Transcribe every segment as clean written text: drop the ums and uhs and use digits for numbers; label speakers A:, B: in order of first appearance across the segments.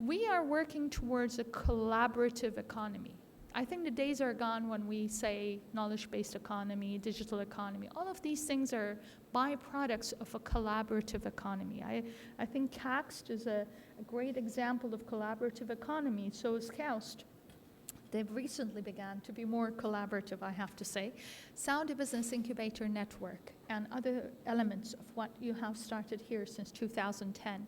A: We are working towards a collaborative economy. I think the days are gone when we say knowledge-based economy, digital economy. All of these things are byproducts of a collaborative economy. I think Caxt is a great example of collaborative economy. So is KAUST. They've recently began to be more collaborative, I have to say. Saudi Business Incubator Network and other elements of what you have started here since 2010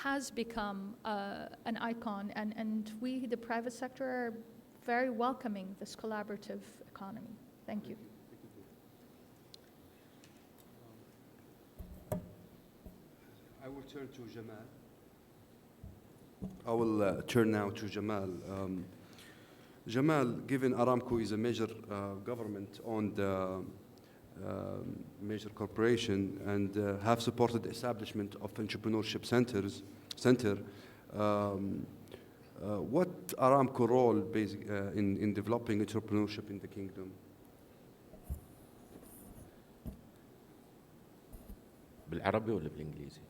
A: has become an icon, and we, the private sector, are very welcoming this collaborative economy. Thank you.
B: I will turn to Jamal. I will turn now to Jamal. Jamal, given Aramco is a major government-owned major corporation and have supported the establishment of entrepreneurship center, what Aramco role in developing entrepreneurship in the kingdom?
C: بالعربي ولا بالإنجليزي؟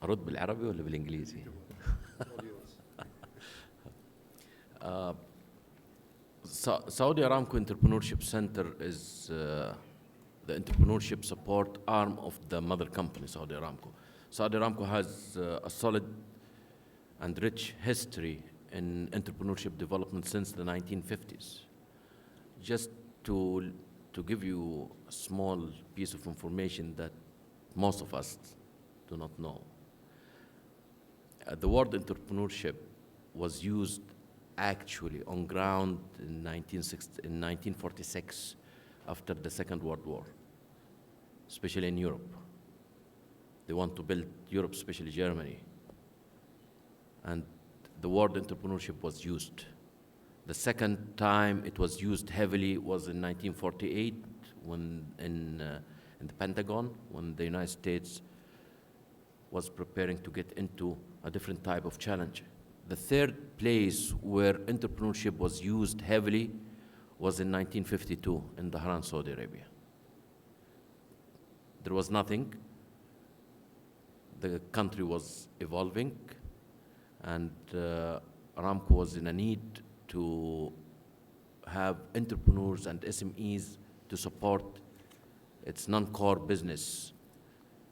C: أرد بالعربي ولا بالإنجليزي؟ Saudi Aramco Entrepreneurship Center is the entrepreneurship support arm of the mother company, Saudi Aramco. Saudi Aramco has a solid and rich history in entrepreneurship development since the 1950s. Just to give you a small piece of information that most of us do not know. The word entrepreneurship was used actually on ground in 1946 after the Second World War, especially in Europe. They want to build Europe, especially Germany. And the word entrepreneurship was used. The second time it was used heavily was in 1948 when in the Pentagon, when the United States was preparing to get into a different type of challenge. The third place where entrepreneurship was used heavily was in 1952 in Dhahran, Saudi Arabia. There was nothing. The country was evolving, and Aramco was in a need to have entrepreneurs and SMEs to support its non-core business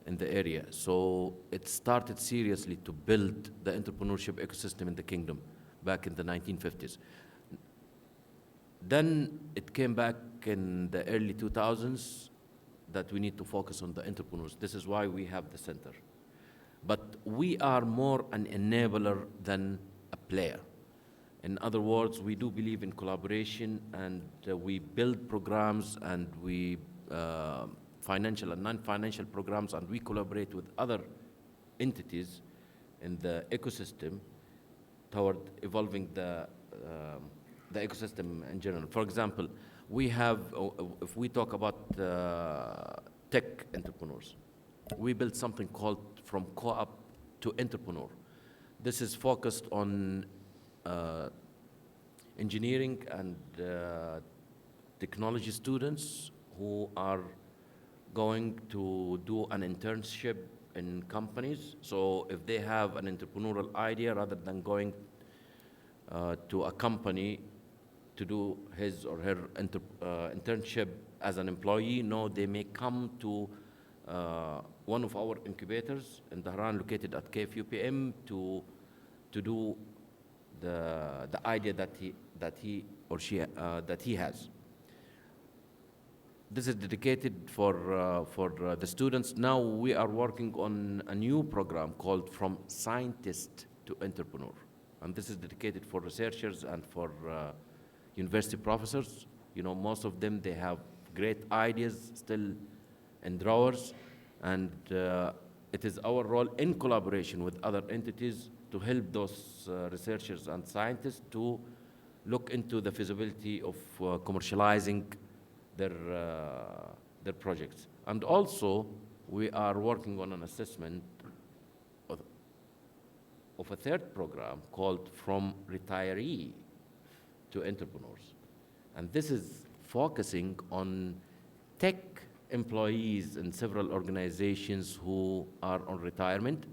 C: in the area. So it started seriously to build the entrepreneurship ecosystem in the kingdom back in the 1950s. Then it came back in the early 2000s that we need to focus on the entrepreneurs. This is why we have the center. But we are more an enabler than a player. In other words, we do believe in collaboration, and we build programs, and we financial and non-financial programs, and we collaborate with other entities in the ecosystem toward evolving the ecosystem in general. For example, we have, if we talk about tech entrepreneurs, we built something called From Co-op to Entrepreneur. This is focused on engineering and technology students who are going to do an internship in companies. So if they have an entrepreneurial idea, rather than going to a company to do his or her internship as an employee, no, they may come to one of our incubators in Dhahran, located at KFUPM, to do the idea that he or she has. This is dedicated for the students. Now we are working on a new program called From Scientist to Entrepreneur. And this is dedicated for researchers and for university professors. You know, most of them, they have great ideas still in drawers. And it is our role in collaboration with other entities to help those researchers and scientists to look into the feasibility of commercializing their projects. And also, we are working on an assessment of a third program called From Retiree to Entrepreneurs. And this is focusing on tech employees in several organizations who are on retirement.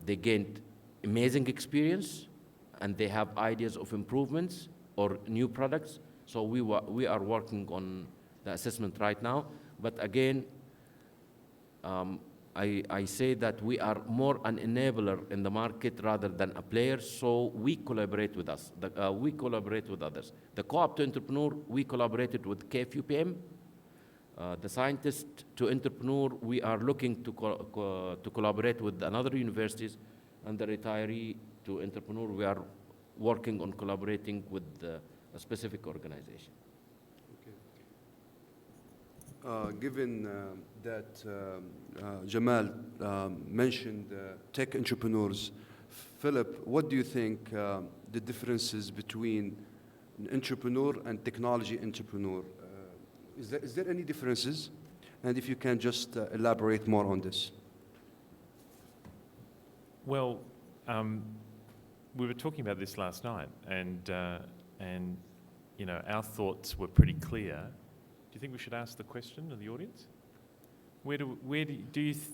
C: they gained amazing experience, and they have ideas of improvements or new products. So we are working on the assessment right now. But again, I say that we are more an enabler in the market rather than a player, so we collaborate with us. We collaborate with others. The co-op to entrepreneur, we collaborated with KFUPM. The scientist to entrepreneur, we are looking to collaborate with another universities, and the retiree to entrepreneur, we are working on collaborating with a specific organization.
B: Given that Jamal mentioned tech entrepreneurs, Philip, what do you think the differences between an entrepreneur and technology entrepreneur? Is there any differences? And if you can just elaborate more on this.
D: Well, we were talking about this last night, and you know, our thoughts were pretty clear. Do you think we should ask the question of the audience?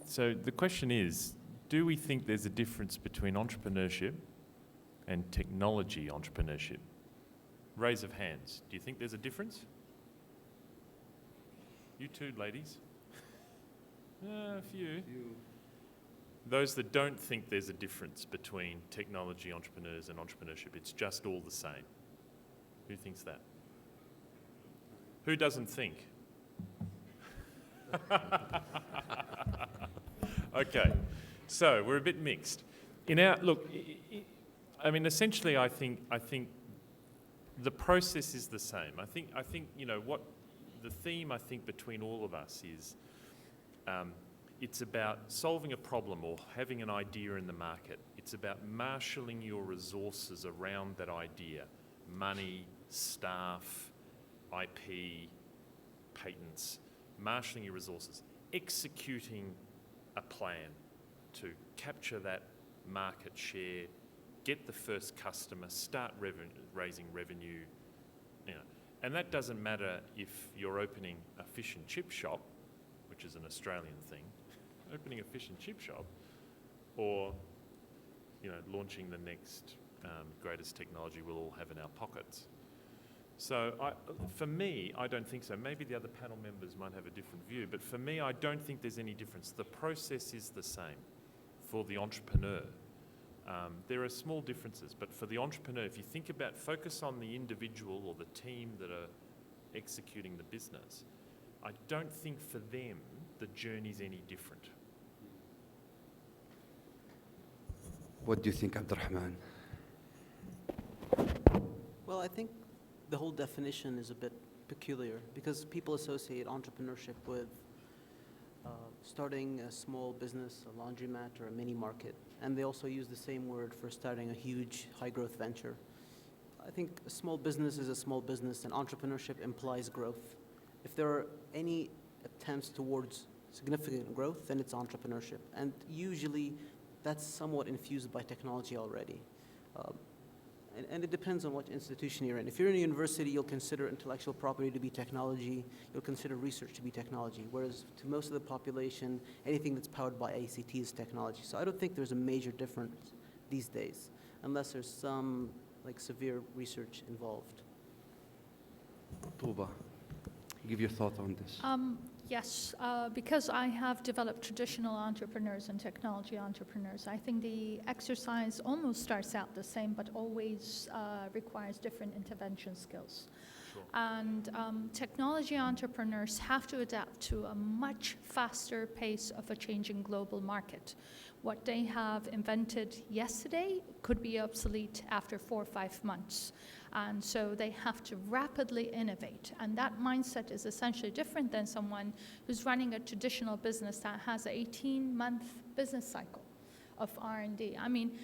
D: So the question is, do we think there's a difference between entrepreneurship and technology entrepreneurship? Raise of hands. Do you think there's a difference? You too, ladies. A few. Those that don't think there's a difference between technology entrepreneurs and entrepreneurship, it's just all the same. Who thinks that? Who doesn't think? Okay, so we're a bit mixed. I mean, essentially, I think the process is the same. I think you know what the theme I think between all of us is. It's about solving a problem or having an idea in the market. It's about marshalling your resources around that idea: money, staff, IP, patents, marshalling your resources, executing a plan to capture that market share, get the first customer, start raising revenue, you know. And that doesn't matter if you're opening a fish and chip shop, which is an Australian thing, opening a fish and chip shop, or you know, launching the next greatest technology we'll all have in our pockets. So for me, I don't think so. Maybe the other panel members might have a different view, but for me, I don't think there's any difference. The process is the same for the entrepreneur. There are small differences, but for the entrepreneur, if you think about, focus on the individual or the team that are executing the business, I don't think for them the journey's any different.
B: What do you think, Abdurrahman?
E: Well, I think the whole definition is a bit peculiar because people associate entrepreneurship with starting a small business, a laundromat, or a mini market. And they also use the same word for starting a huge, high-growth venture. I think a small business is a small business, and entrepreneurship implies growth. If there are any attempts towards significant growth, then it's entrepreneurship. And usually, that's somewhat infused by technology already. And it depends on what institution you're in. If you're in a university, you'll consider intellectual property to be technology. You'll consider research to be technology. Whereas to most of the population, anything that's powered by ICT is technology. So I don't think there's a major difference these days, unless there's some like severe research involved.
B: Tuba, give your thought on this.
A: Yes, because I have developed traditional entrepreneurs and technology entrepreneurs, I think the exercise almost starts out the same, but always requires different intervention skills.
D: Sure.
A: And technology entrepreneurs have to adapt to a much faster pace of a changing global market. What they have invented yesterday could be obsolete after 4 or 5 months. And so they have to rapidly innovate. And that mindset is essentially different than someone who's running a traditional business that has an 18-month business cycle of R&D. I mean,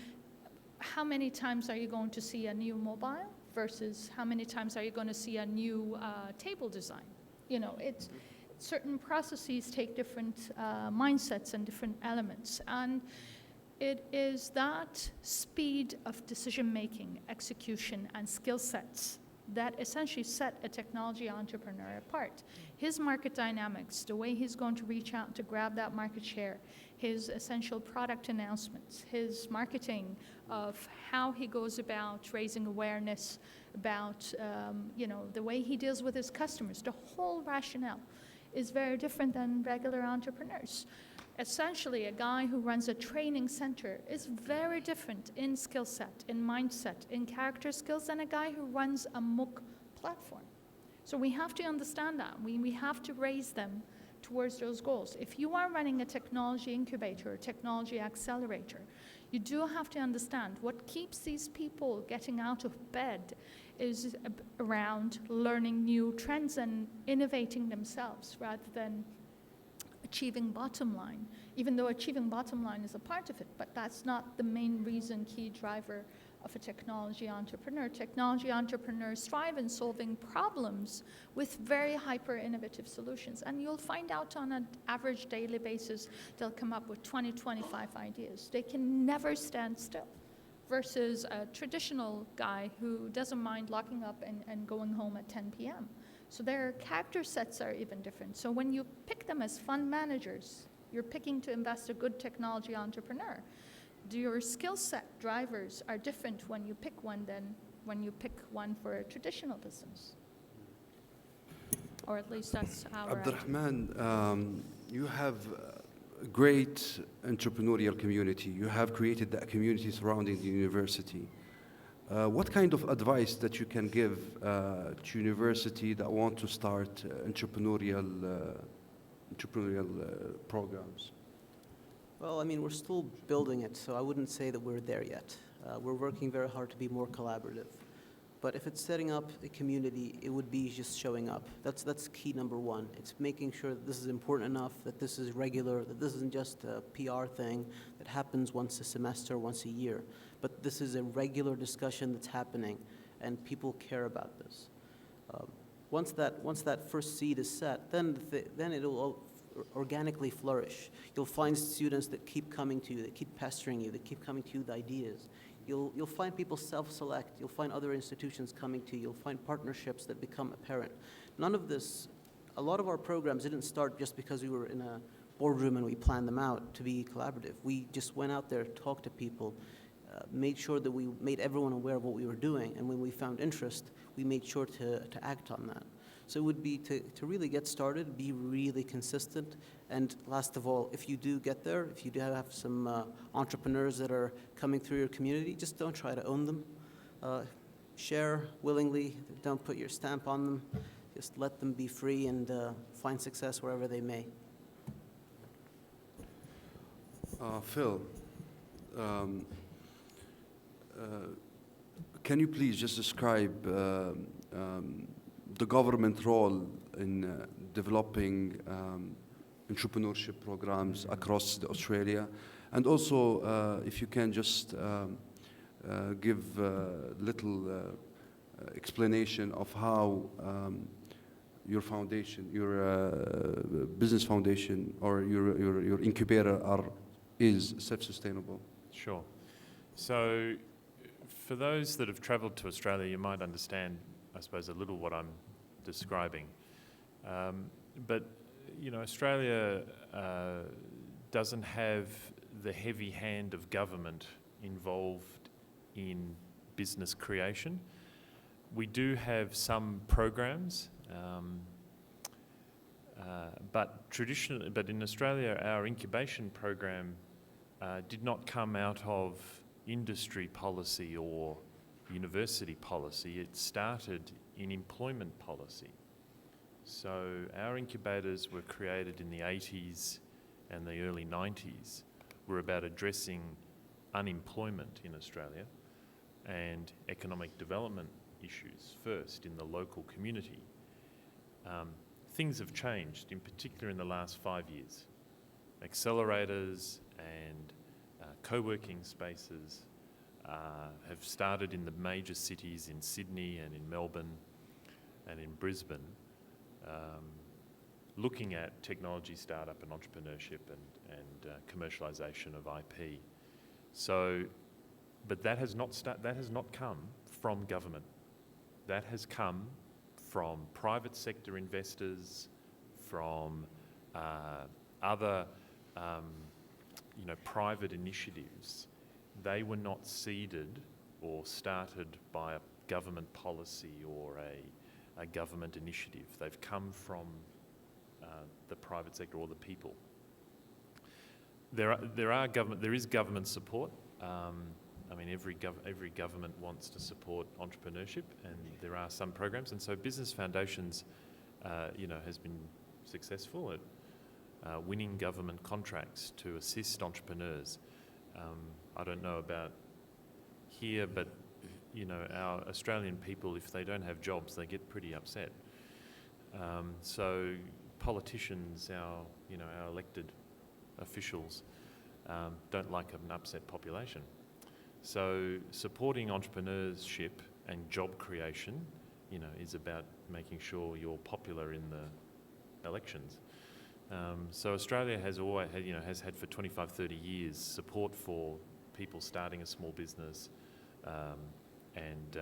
A: how many times are you going to see a new mobile versus how many times are you going to see a new table design? You know, certain processes take different mindsets and different elements. And it is that speed of decision-making, execution, and skill sets that essentially set a technology entrepreneur apart. His market dynamics, the way he's going to reach out to grab that market share, his essential product announcements, his marketing of how he goes about raising awareness about the way he deals with his customers, the whole rationale is very different than regular entrepreneurs. Essentially, a guy who runs a training center is very different in skill set, in mindset, in character skills than a guy who runs a MOOC platform. So we have to understand that. We have to raise them towards those goals. If you are running a technology incubator or technology accelerator, you do have to understand what keeps these people getting out of bed is around learning new trends and innovating themselves rather than achieving bottom line, even though achieving bottom line is a part of it, but that's not the main reason, key driver of a technology entrepreneur. Technology entrepreneurs thrive in solving problems with very hyper innovative solutions. And you'll find out on an average daily basis, they'll come up with 20, 25 ideas. They can never stand still. Versus a traditional guy who doesn't mind locking up and going home at 10 p.m. So their character sets are even different. So when you pick them as fund managers, you're picking to invest a good technology entrepreneur. Your skill set drivers are different when you pick one than when you pick one for a traditional business. Or at least that's our
B: Abdurrahman, you have a great entrepreneurial community. You have created that community surrounding the university. What kind of advice that you can give to university that want to start entrepreneurial programs?
E: Well, I mean, we're still building it, so I wouldn't say that we're there yet. We're working very hard to be more collaborative. But if it's setting up a community, it would be just showing up. That's key number one. It's making sure that this is important enough, that this is regular, that this isn't just a PR thing that happens once a semester, once a year. But this is a regular discussion that's happening, and people care about this. Once that first seed is set, then it'll organically flourish. You'll find students that keep coming to you, that keep pestering you, that keep coming to you with ideas. You'll find people self-select. You'll find other institutions coming to you. You'll find partnerships that become apparent. None of this, a lot of our programs didn't start just because we were in a boardroom and we planned them out to be collaborative. We just went out there, talked to people, made sure that we made everyone aware of what we were doing, and when we found interest, we made sure to act on that. So it would be to really get started, be really consistent, and last of all, if you do get there, if you do have some entrepreneurs that are coming through your community, just don't try to own them. Share willingly, don't put your stamp on them, just let them be free and find success wherever they may.
B: Phil, can you please just describe the government role in developing entrepreneurship programs across Australia? And also, if you can just give a little explanation of how your foundation, your business foundation, or your incubator is self-sustainable.
D: Sure. So for those that have travelled to Australia, you might understand, I suppose, a little what I'm describing. But, you know, Australia doesn't have the heavy hand of government involved in business creation. We do have some programs, but in Australia, our incubation program did not come out of industry policy or university policy. It started in employment policy. So our incubators were created in the 80s and the early 90s. Were about addressing unemployment in Australia and economic development issues first in the local community. Things have changed, in particular in the last 5 years. Accelerators and co-working spaces have started in the major cities in Sydney and in Melbourne and in Brisbane, looking at technology startup and entrepreneurship and commercialisation of IP. So, but that has not come from government. That has come from private sector investors, from other private initiatives. They were not seeded or started by a government policy or a government initiative. They've come from the private sector or the people. There is government support. I mean, every government wants to support entrepreneurship, and there are some programs. And so Business Foundations, has been successful at winning government contracts to assist entrepreneurs. I don't know about here, but our Australian people, if they don't have jobs, they get pretty upset. So politicians, our elected officials, don't like an upset population. So supporting entrepreneurship and job creation, is about making sure you're popular in the elections. So Australia has always had, has had for 25, 30 years support for people starting a small business, and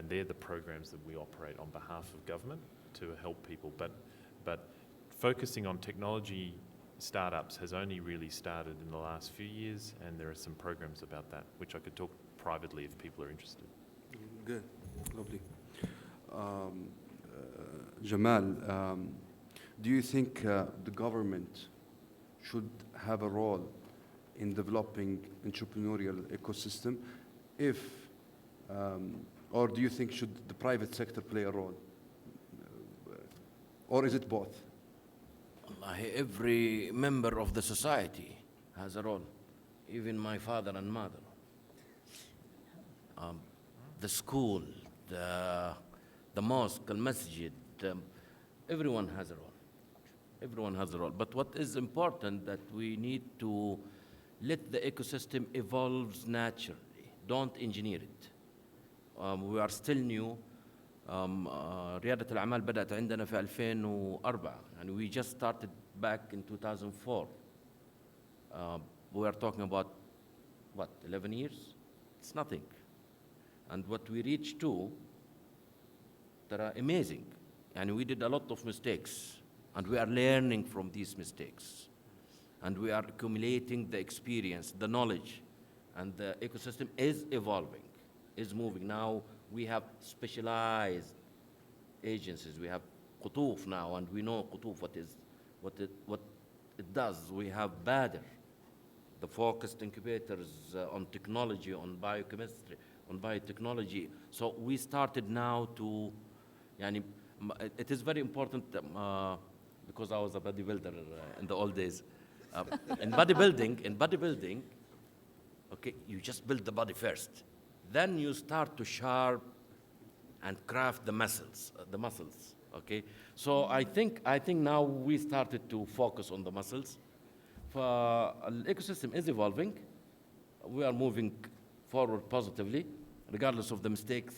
D: they're the programs that we operate on behalf of government to help people. But focusing on technology startups has only really started in the last few years, and there are some programs about that, which I could talk privately if people are interested.
B: Good, lovely. Jamal, do you think the government should have a role in developing entrepreneurial ecosystem, or do you think should the private sector play a role, or is it both?
C: Every member of the society has a role, even my father and mother. The school, the mosque, the masjid, everyone has a role. Everyone has a role. But what is important that we need to let the ecosystem evolve naturally. Don't engineer it. We are still new. ريادة الأعمال بدأت عندنا في 2004 and we just started back in 2004. We are talking about, 11 years? It's nothing. And what we reached to, that are amazing. And we did a lot of mistakes, and we are learning from these mistakes. And we are accumulating the experience, the knowledge, and the ecosystem is evolving, is moving. Now we have specialized agencies. We have Qutuf now, and we know Qutuf what it does. We have Badr, the focused incubators on technology, on biochemistry, on biotechnology. So we started now to, it is very important because I was a bodybuilder in the old days. In bodybuilding, okay, you just build the body first. Then you start to sharp and craft the muscles, okay? So I think now we started to focus on the muscles. The ecosystem is evolving. We are moving forward positively, regardless of the mistakes.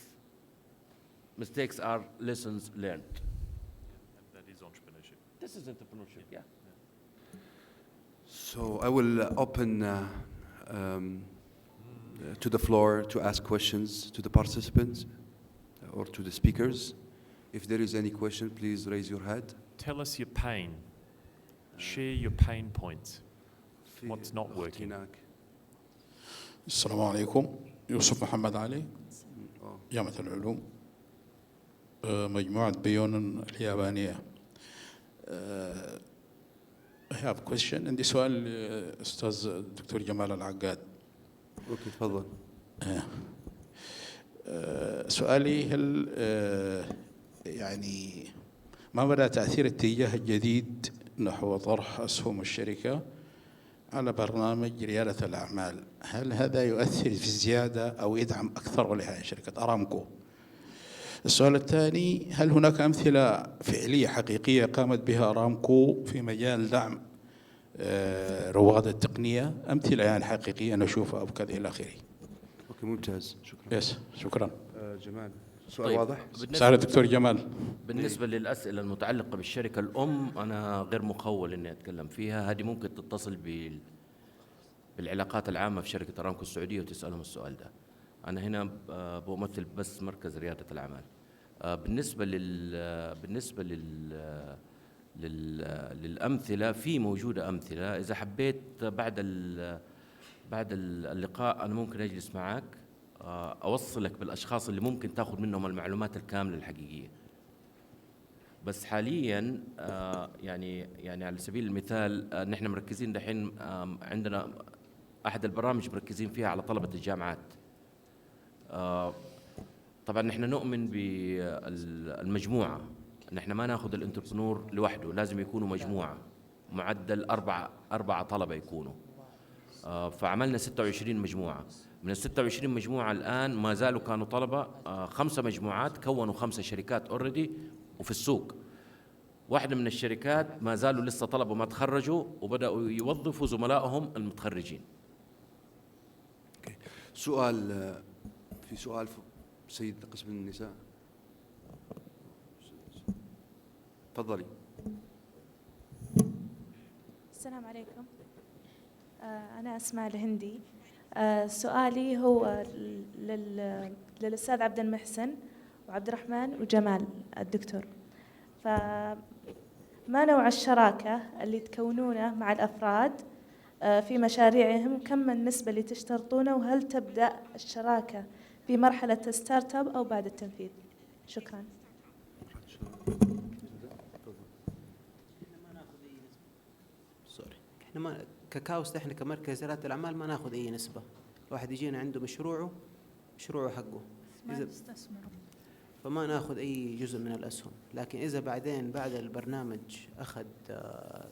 C: Mistakes are lessons learned.
D: That is entrepreneurship.
C: This is entrepreneurship, yeah.
B: So I will open to the floor to ask questions to the participants or to the speakers. If there is any question, please raise your hand.
D: Tell us your pain. Share your pain points. What's not working?
F: السلام عليكم. يوسف محمد علي، جامعة العلوم، مجموعة بيون اليابانية. I have a question. عندي سؤال أستاذ الدكتور جمال العقاد.
B: اوكي تفضل.
F: سؤالي هل ما بدأ تأثير الاتجاه الجديد نحو طرح أسهم الشركة على برنامج ريادة الأعمال؟ هل هذا يؤثر في زيادة أو يدعم أكثر ولها شركة أرامكو؟ السؤال الثاني، هل هناك أمثلة فعلية حقيقية قامت بها أرامكو في مجال دعم رواد التقنية؟ أمثلة حقيقية نشوفها أو كذا إلى آخره.
B: اوكي ممتاز، شكرا.
F: شكرا.
B: جمال، سؤال
C: طيب.
B: واضح؟
F: سؤال الدكتور جمال.
C: بالنسبة للأسئلة المتعلقة بالشركة الأم، أنا غير مخول إني أتكلم فيها. هذه ممكن تتصل بالعلاقات العامة في شركة أرامكو السعودية وتسألهم السؤال ده. أنا هنا بمثل بس مركز ريادة الأعمال. بالنسبة للأمثلة، في موجودة أمثلة. إذا حبيت بعد اللقاء أنا ممكن أجلس معك أوصلك بالأشخاص اللي ممكن تأخذ منهم المعلومات الكاملة الحقيقية. بس حاليا يعني على سبيل المثال نحن مركزين دحين، عندنا أحد البرامج مركزين فيها على طلبة الجامعات. طبعا نحن نؤمن بالمجموعة، نحن ما ناخذ الانتربرنور لوحده، لازم يكونوا مجموعة، معدل أربعة طلبة يكونوا. فعملنا 26 مجموعة. من ال 26 مجموعة الآن ما زالوا كانوا طلبة، 5 مجموعات كونوا 5 شركات اوريدي وفي السوق. واحدة من الشركات ما زالوا لسه طلبة ما تخرجوا وبدأوا يوظفوا زملائهم المتخرجين.
B: سؤال، في سؤال سيد قسم النساء، تفضلي.
G: السلام عليكم. أنا أسماء الهندي. سؤالي هو للأستاذ عبد المحسن وعبد الرحمن وجمال الدكتور. فما نوع الشراكة اللي تكونونه مع الأفراد في مشاريعهم؟ كم النسبة اللي تشترطونه؟ وهل تبدأ الشراكة في مرحلة ستارت اب أو بعد التنفيذ؟ شكرا.
E: احنا ما ككاوست، احنا كمركز ريادة الأعمال ما ناخذ أي نسبة. واحد يجينا عنده مشروعه حقه، فما ناخذ أي جزء من الأسهم. لكن إذا بعدين بعد البرنامج أخذ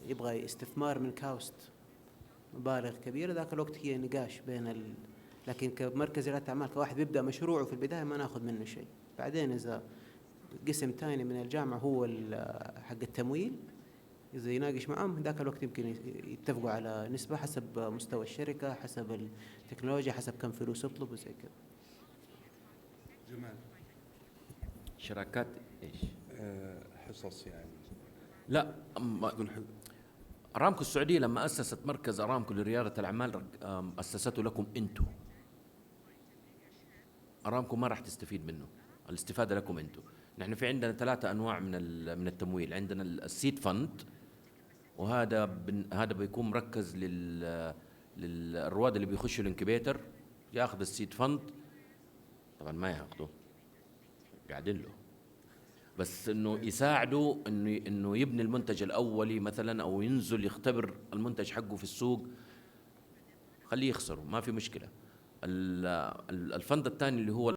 E: يبغى استثمار من كاوست مبالغ كبيرة، ذاك الوقت هي نقاش بين لكن كمركز ريادة أعمال كواحد بيبدأ مشروعه في البداية ما ناخذ منه شيء. بعدين إذا قسم ثاني من الجامعة هو حق التمويل، إذا يناقش معهم ذاك الوقت يمكن يتفقوا على نسبة حسب مستوى الشركة، حسب التكنولوجيا، حسب كم فلوس يطلب وزي كذا.
B: جمال،
C: شراكات إيش؟
B: حصص يعني؟
C: لا، أرامكو السعودية لما أسست مركز أرامكو لريادة الأعمال أسسته لكم أنتم. أرامكو ما راح تستفيد منه، الاستفادة لكم أنتم. نحن في عندنا 3 أنواع من التمويل. عندنا السيد فند، وهذا بيكون مركز للرواد اللي بيخشوا الانكبيتر، ياخذ السيد فند. طبعا ما ياخذه، قاعدين له بس انه يساعدوا انه يبني المنتج الاولي مثلا، او ينزل يختبر المنتج حقه في السوق، خليه يخسره ما في مشكله. الفند الثاني اللي هو